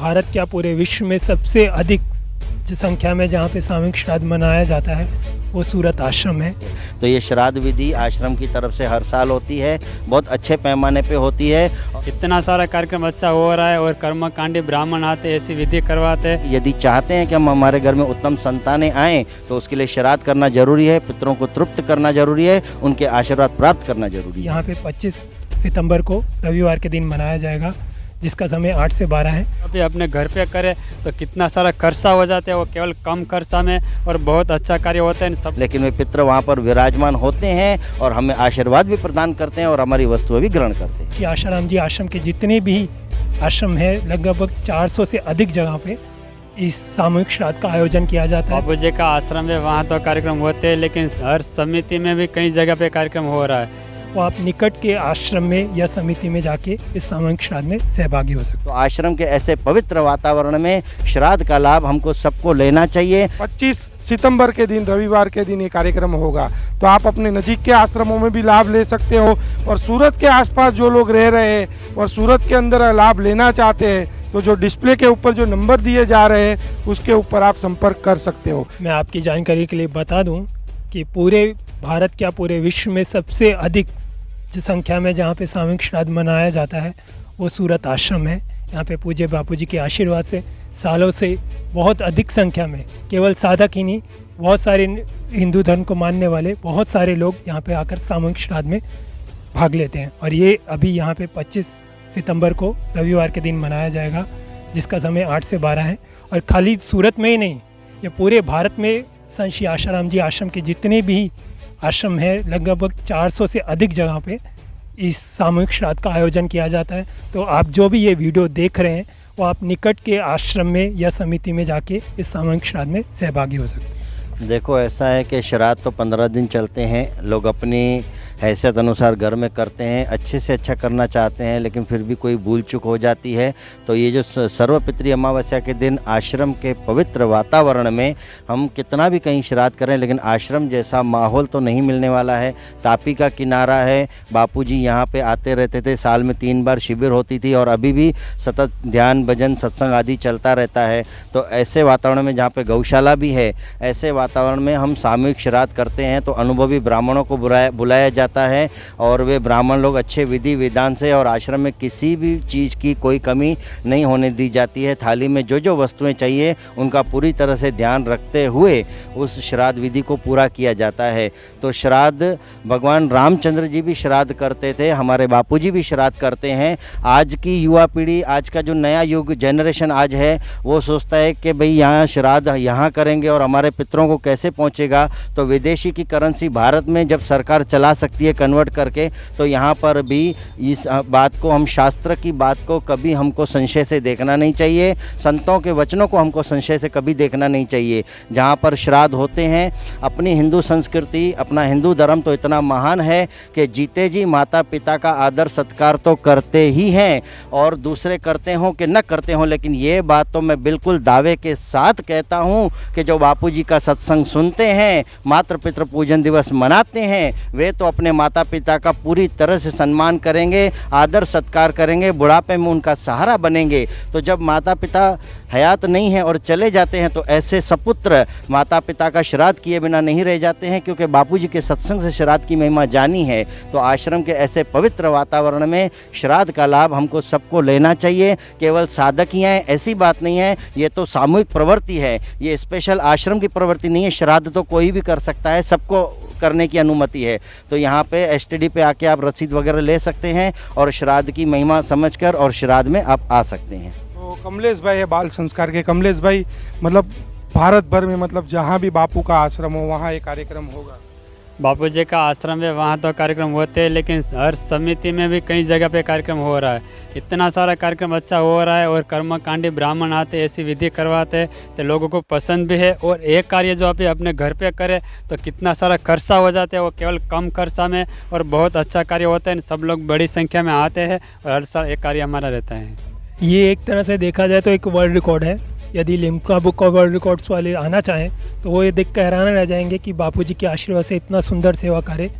भारत क्या पूरे विश्व में सबसे अधिक संख्या में जहाँ पे सामूहिक श्राद्ध मनाया जाता है वो सूरत आश्रम है। तो ये श्राद्ध विधि आश्रम की तरफ से हर साल होती है, बहुत अच्छे पैमाने पे होती है। इतना सारा कार्यक्रम अच्छा हो रहा है और कर्मकांडी ब्राह्मण आते ऐसी विधि करवाते हैं। यदि चाहते हैं कि हम हमारे घर में उत्तम संतानें आएँ तो उसके लिए श्राद्ध करना जरूरी है, पितरों को तृप्त करना जरूरी है, उनके आशीर्वाद प्राप्त करना जरूरी है। यहाँ पे 25 सितंबर को रविवार के दिन मनाया जाएगा जिसका समय 8 से 12 है। अभी अपने घर पे करें तो कितना सारा खर्चा हो जाता है, वो केवल कम खर्चा में और बहुत अच्छा कार्य होता है सब। लेकिन वे पितर वहाँ पर विराजमान होते हैं और हमें आशीर्वाद भी प्रदान करते हैं और हमारी वस्तुएं भी ग्रहण करते हैं। कि आशाराम जी आश्रम के जितने भी आश्रम है लगभग 400 से अधिक जगह पे इस सामूहिक श्राद्ध का आयोजन किया जाता है। बाबू जी का आश्रम है, वहाँ तो कार्यक्रम होते हैं, लेकिन हर समिति में भी कई जगह पे कार्यक्रम हो रहा है। वो आप निकट के आश्रम में या समिति में जाके इस सामूहिक श्राद्ध में सहभागी हो सकते तो आश्रम के ऐसे पवित्र वातावरण में श्राद्ध का लाभ हमको सबको लेना चाहिए। 25 सितंबर के दिन रविवार के दिन ये कार्यक्रम होगा, तो आप अपने नज़दीक के आश्रमों में भी लाभ ले सकते हो और सूरत के आसपास जो लोग रह रहे हैं और सूरत के अंदर लाभ लेना चाहते हैं तो जो डिस्प्ले के ऊपर जो नंबर दिए जा रहे हैं उसके ऊपर आप संपर्क कर सकते हो। मैं आपकी जानकारी के लिए बता दूं कि पूरे भारत क्या पूरे विश्व में सबसे अधिक संख्या में जहाँ पे सामूहिक श्राद्ध मनाया जाता है वो सूरत आश्रम है। यहाँ पे पूज्य बापू जी के आशीर्वाद से सालों से बहुत अधिक संख्या में केवल साधक ही नहीं, बहुत सारे हिंदू धर्म को मानने वाले बहुत सारे लोग यहाँ पे आकर सामूहिक श्राद्ध में भाग लेते हैं। और ये अभी यहाँ पे 25 सितंबर को रविवार के दिन मनाया जाएगा जिसका समय 8 से 12 है। और खाली सूरत में ही नहीं, ये पूरे भारत में संत श्री आशाराम जी आश्रम के जितने भी आश्रम है लगभग 400 से अधिक जगह पे इस सामूहिक श्राद्ध का आयोजन किया जाता है। तो आप जो भी ये वीडियो देख रहे हैं वो आप निकट के आश्रम में या समिति में जाके इस सामूहिक श्राद्ध में सहभागी हो सकते हैं। देखो ऐसा है कि श्राद्ध तो 15 दिन चलते हैं, लोग अपनी हैसियत अनुसार घर में करते हैं, अच्छे से अच्छा करना चाहते हैं, लेकिन फिर भी कोई भूल चूक हो जाती है। तो ये जो सर्वपितृ अमावस्या के दिन आश्रम के पवित्र वातावरण में हम कितना भी कहीं श्राद्ध करें लेकिन आश्रम जैसा माहौल तो नहीं मिलने वाला है। तापी का किनारा है, बापूजी यहाँ पे आते रहते थे, साल में 3 बार शिविर होती थी और अभी भी सतत ध्यान भजन सत्संग आदि चलता रहता है। तो ऐसे वातावरण में जहाँ पे गौशाला भी है, ऐसे वातावरण में हम सामूहिक श्राद्ध करते हैं तो अनुभवी ब्राह्मणों को बुलाया जाता है और वे ब्राह्मण लोग अच्छे विधि विधान से और आश्रम में किसी भी चीज़ की कोई कमी नहीं होने दी जाती है। थाली में जो जो वस्तुएं चाहिए उनका पूरी तरह से ध्यान रखते हुए उस श्राद्ध विधि को पूरा किया जाता है। तो श्राद्ध भगवान रामचंद्र जी भी श्राद्ध करते थे, हमारे बापूजी भी श्राद्ध करते हैं। आज की युवा पीढ़ी, आज का जो नया युग जनरेशन आज है वो सोचता है कि भाई यहाँ श्राद्ध यहाँ करेंगे और हमारे पितरों को कैसे पहुँचेगा। तो विदेशी की करेंसी भारत में जब सरकार चला सकती है कन्वर्ट करके, तो यहाँ पर भी इस बात को हम शास्त्र की बात को कभी हमको संशय से देखना नहीं चाहिए, संतों के वचनों को हमको संशय से कभी देखना नहीं चाहिए। जहाँ पर श्राद्ध होते हैं, अपनी हिंदू संस्कृति अपना हिंदू धर्म तो इतना महान है कि जीते जी माता पिता का आदर सत्कार तो करते ही हैं और दूसरे करते हों कि न करते हों, लेकिन ये बात तो मैं बिल्कुल दावे के साथ कहता हूँ कि जो बापूजी का सत्संग सुनते हैं, मातृ पितृ पूजन दिवस मनाते हैं, वे तो अपने माता पिता का पूरी तरह से सम्मान करेंगे, आदर सत्कार करेंगे, बुढ़ापे में उनका सहारा बनेंगे। तो जब माता पिता हयात नहीं है और चले जाते हैं तो ऐसे सपुत्र माता पिता का श्राद्ध किए बिना नहीं रह जाते हैं, क्योंकि बापूजी के सत्संग से श्राद्ध की महिमा जानी है। तो आश्रम के ऐसे पवित्र वातावरण में श्राद्ध का लाभ हमको सबको लेना चाहिए। केवल साधक ही हैं ऐसी बात नहीं है, ये तो सामूहिक प्रवृत्ति है, ये स्पेशल आश्रम की प्रवृत्ति नहीं है। श्राद्ध तो कोई भी कर सकता है, सबको करने की अनुमति है। तो यहाँ पे एसटीडी पे आके आप रसीद वगैरह ले सकते हैं और श्राद्ध की महिमा समझकर और श्राद्ध में आप आ सकते हैं। तो कमलेश भाई है बाल संस्कार के। कमलेश भाई, मतलब भारत भर में मतलब जहाँ भी बापू का आश्रम हो वहाँ ये कार्यक्रम होगा। बापू जी का आश्रम है, वहाँ तो कार्यक्रम होते हैं, लेकिन हर समिति में भी कई जगह पे कार्यक्रम हो रहा है। इतना सारा कार्यक्रम अच्छा हो रहा है और कर्मकांडी ब्राह्मण आते ऐसी विधि करवाते हैं तो लोगों को पसंद भी है। और एक कार्य जो आप अपने घर पे करें तो कितना सारा खर्चा हो जाता है, वो केवल कम खर्चा में और बहुत अच्छा कार्य होता है। सब लोग बड़ी संख्या में आते हैं और हर साल एक कार्य हमारा रहता है। ये एक तरह से देखा जाए तो एक वर्ल्ड रिकॉर्ड है। यदि Limca book of world records वाले आना चाहें तो वो ये देख कर हैरान रह जाएंगे कि बापूजी के आशीर्वाद से इतना सुंदर सेवा कार्य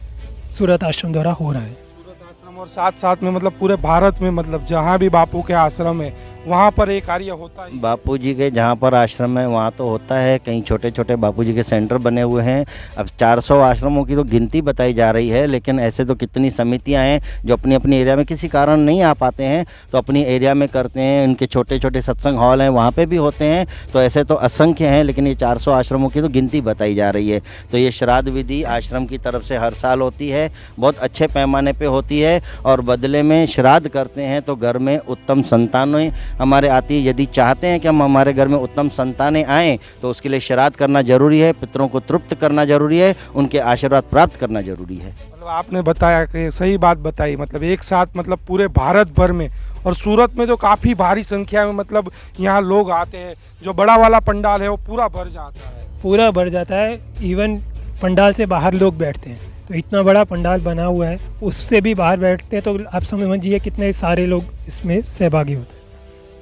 सूरत आश्रम द्वारा हो रहा है। सूरत आश्रम और साथ साथ में मतलब पूरे भारत में मतलब जहाँ भी बापू के आश्रम है वहाँ पर ये कार्य होता है? बापूजी के जहाँ पर आश्रम है वहाँ तो होता है, कहीं छोटे छोटे बापूजी के सेंटर बने हुए हैं। अब 400 आश्रमों की तो गिनती बताई जा रही है, लेकिन ऐसे तो कितनी समितियाँ हैं जो अपनी अपनी एरिया में किसी कारण नहीं आ पाते हैं तो अपनी एरिया में करते हैं। उनके छोटे छोटे सत्संग हॉल हैं वहाँ पे भी होते हैं। तो ऐसे तो असंख्य हैं, लेकिन ये 400 आश्रमों की तो गिनती बताई जा रही है। तो ये श्राद्ध विधि आश्रम की तरफ से हर साल होती है, बहुत अच्छे पैमाने पे होती है और बदले में श्राद्ध करते हैं तो घर में उत्तम संतानें हमारे आती है। यदि चाहते हैं कि हम हमारे घर में उत्तम संतानें आएँ तो उसके लिए श्राद्ध करना जरूरी है, पितरों को तृप्त करना जरूरी है, उनके आशीर्वाद प्राप्त करना जरूरी है। मतलब आपने बताया कि सही बात बताई, मतलब एक साथ मतलब पूरे भारत भर में और सूरत में तो काफ़ी भारी संख्या में मतलब यहाँ लोग आते हैं। जो बड़ा वाला पंडाल है वो पूरा भर जाता है। पूरा भर जाता है, इवन पंडाल से बाहर लोग बैठते हैं। तो इतना बड़ा पंडाल बना हुआ है, उससे भी बाहर बैठते हैं। तो आप समझिए कितने सारे लोग इसमें सहभागी होते हैं।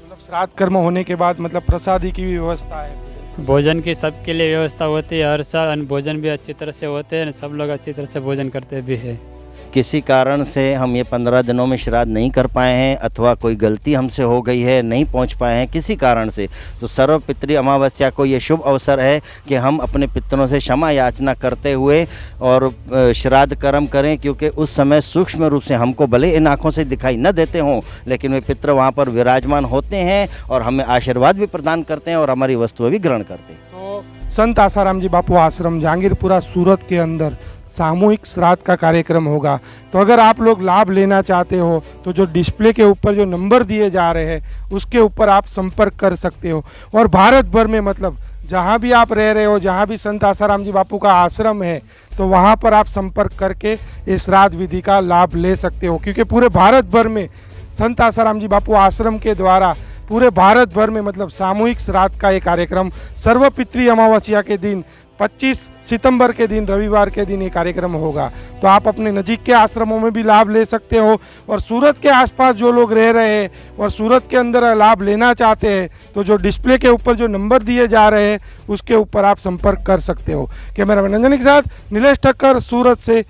मतलब श्राद्ध कर्म होने के बाद मतलब प्रसादी की भी व्यवस्था है, भोजन की सबके लिए व्यवस्था होती है हर साल, और भोजन भी अच्छी तरह से होते हैं, सब लोग अच्छी तरह से भोजन करते भी है। किसी कारण से हम ये 15 दिनों में श्राद्ध नहीं कर पाए हैं अथवा कोई गलती हमसे हो गई है, नहीं पहुंच पाए हैं किसी कारण से, तो सर्व पितृ अमावस्या को ये शुभ अवसर है कि हम अपने पितरों से क्षमा याचना करते हुए और श्राद्ध कर्म करें। क्योंकि उस समय सूक्ष्म रूप से हमको भले इन आँखों से दिखाई न देते हों, लेकिन वे पितृ वहाँ पर विराजमान होते हैं और हमें आशीर्वाद भी प्रदान करते हैं और हमारी वस्तुएं भी ग्रहण करते हैं। तो संत आसाराम जी बापू आश्रम जहांगीरपुरा सूरत के अंदर सामूहिक श्राद्ध का कार्यक्रम होगा। तो अगर आप लोग लाभ लेना चाहते हो तो जो डिस्प्ले के ऊपर जो नंबर दिए जा रहे हैं उसके ऊपर आप संपर्क कर सकते हो। और भारत भर में मतलब जहाँ भी आप रह रहे हो, जहाँ भी संत आसाराम जी बापू का आश्रम है, तो वहाँ पर आप संपर्क करके इस श्राद्ध विधि का लाभ ले सकते हो। क्योंकि पूरे भारत भर में संत आसाराम जी बापू आश्रम के द्वारा पूरे भारत भर में मतलब सामूहिक श्राद्ध का ये कार्यक्रम सर्वपितृ अमावस्या के दिन 25 सितंबर के दिन रविवार के दिन ये कार्यक्रम होगा। तो आप अपने नज़दीक के आश्रमों में भी लाभ ले सकते हो। और सूरत के आसपास जो लोग रह रहे हैं और सूरत के अंदर लाभ लेना चाहते हैं तो जो डिस्प्ले के ऊपर जो नंबर दिए जा रहे हैं उसके ऊपर आप संपर्क कर सकते हो। कैमरामैन नंजनी के साथ नीलेश ठक्कर सूरत से।